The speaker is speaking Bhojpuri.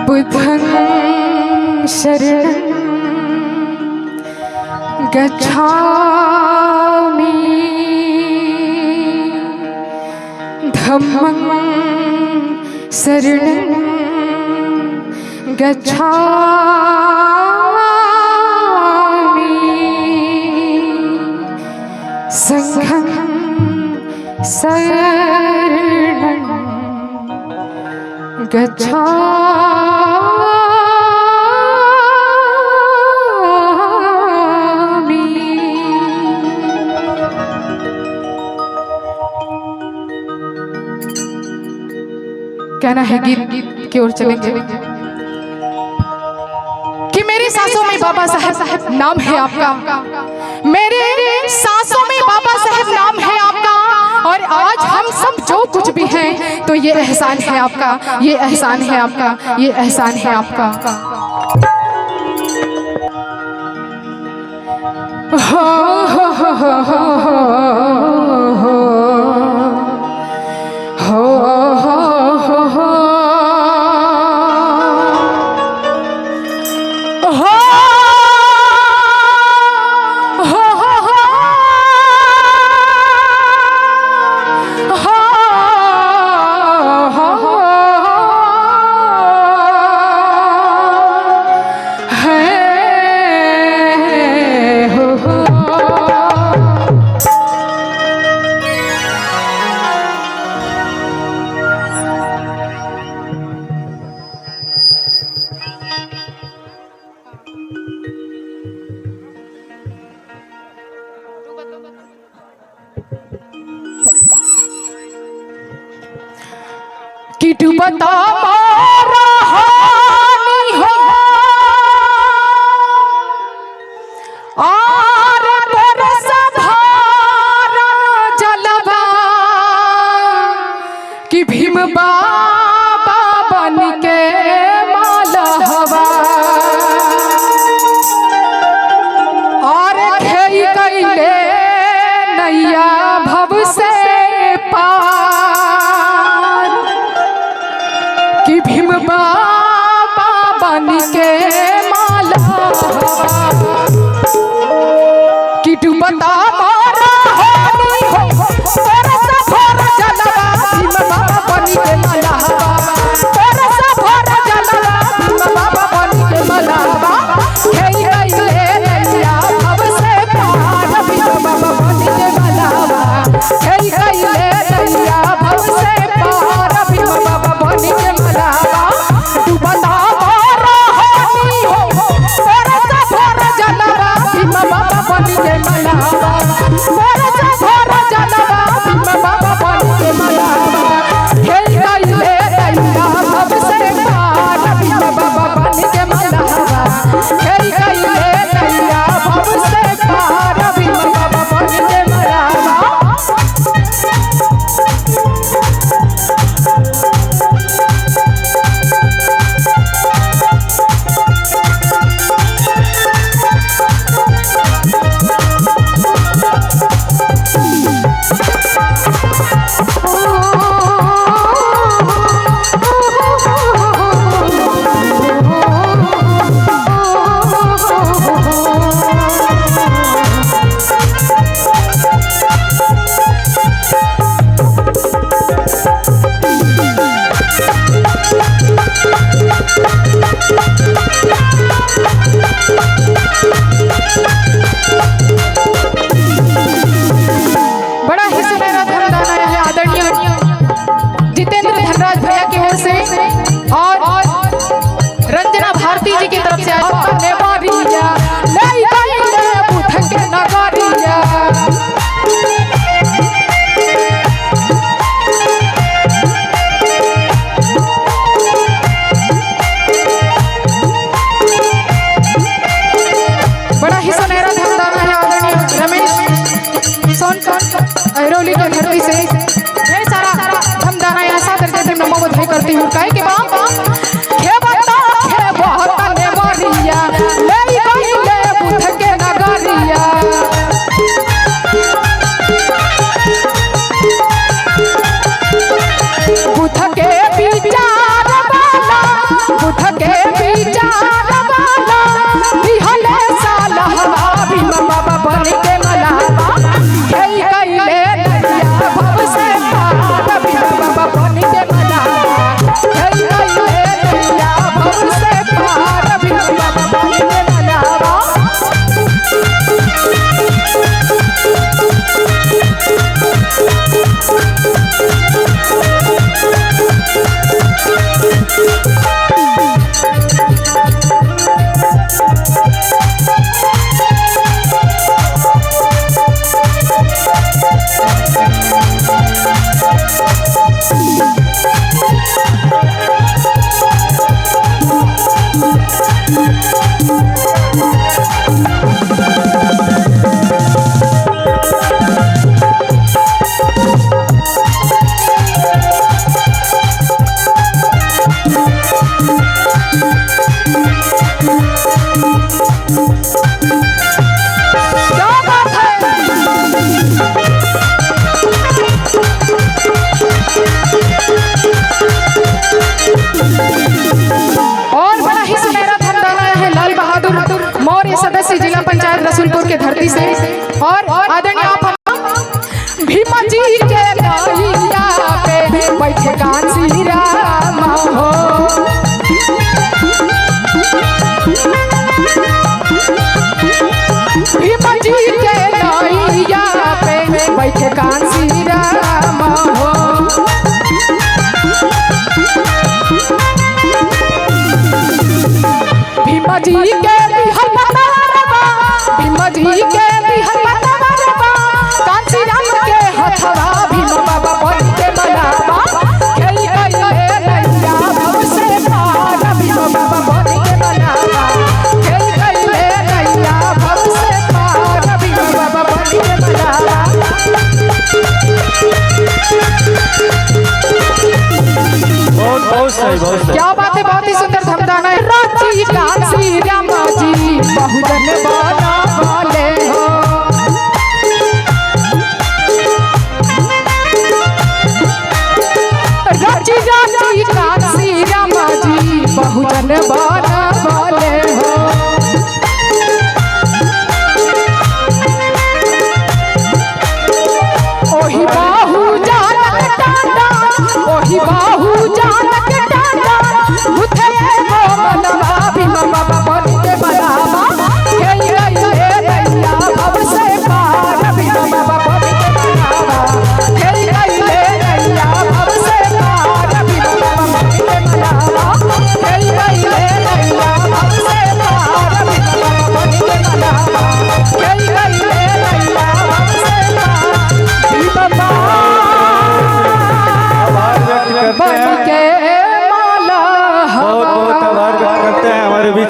बुद्धं शरणं गच्छामि धम्मं शरणं गच्छामि संघं शरणं गच्छामि। कहना है गीत की ओर चलेंगे कि मेरी सांसों में बाबा साहब नाम है आपका, मेरे सांसों में बाबा साहब नाम है आपका, और आज हम सब जो कुछ भी हैं तो ये एहसान है आपका, ये एहसान है आपका, ये एहसान है आपका। हो हो हो हो हो हो हो हो हो कि डूबता मारा हानी हो आर बरस भारा जलवा कि भीम बाबा बन के मालहवा और खेई कैले नैया भव से पार कि भीम बाबा बन के मालहवा कि डूबता मारा हानी हो बरस भरा जलवा भीम बाबा बन के मालहवा बरस भरा जलवा भीम बाबा बन के मालहवा खेई कैले नैया भव से पार भीम बाबा बन के मालहवा खेई कैले नैया भव से पार भीम बाबा बन के मालहवा डूबता मारा हानी हो बरस भरा जलवा भीम बाबा बन के मालहवा बुध के विचार वाला बिहले साल हवा भीम बाबा बन के मलावा गई गईले नैया भव से पार भीम बाबा बन के मलावा गई गईले नैया भव से पार भीम बाबा बन के मलावा। सदस्य जिला पंचायत रसूलपुर के धरती से और आदरणीय आप भीम जी के लैया पे बैठे कांसी राम हो। भीम जी के लैया पे बैठे कांसी राम हो। भीम जी के जी के कांसी राम के हथवा भीम बाबा बन के मलावा गई गईले नैया भव से पार भीम बाबा बन के मलावा गई गईले नैया भव से पार भीम बाबा बन के मलावा। बहुत सही क्या बात है, बहुत ही सुंदर धमदाना है। रांची कांसी राम जी बहुजन बना वाले हो। रांची रांची कांसी राम जी बहुजन बना वाले हो। ओही बाहू जानक टाटा ओही बाहू जानक टाटा उठे गो मनवा भीम बाबा बन के मलावा गई गईले नैया भव से पार भीम बाबा बन के मलावा गई गईले नैया भव से पार भीम बाबा बन के मलावा गई गईले नैया भव से पार भीम बाबा बन के मलावा गई गईले नैया भव से पार भीम बाबा बन के माला। बहुत बहुत आभार व्यक्त करते हैं हमारे बीच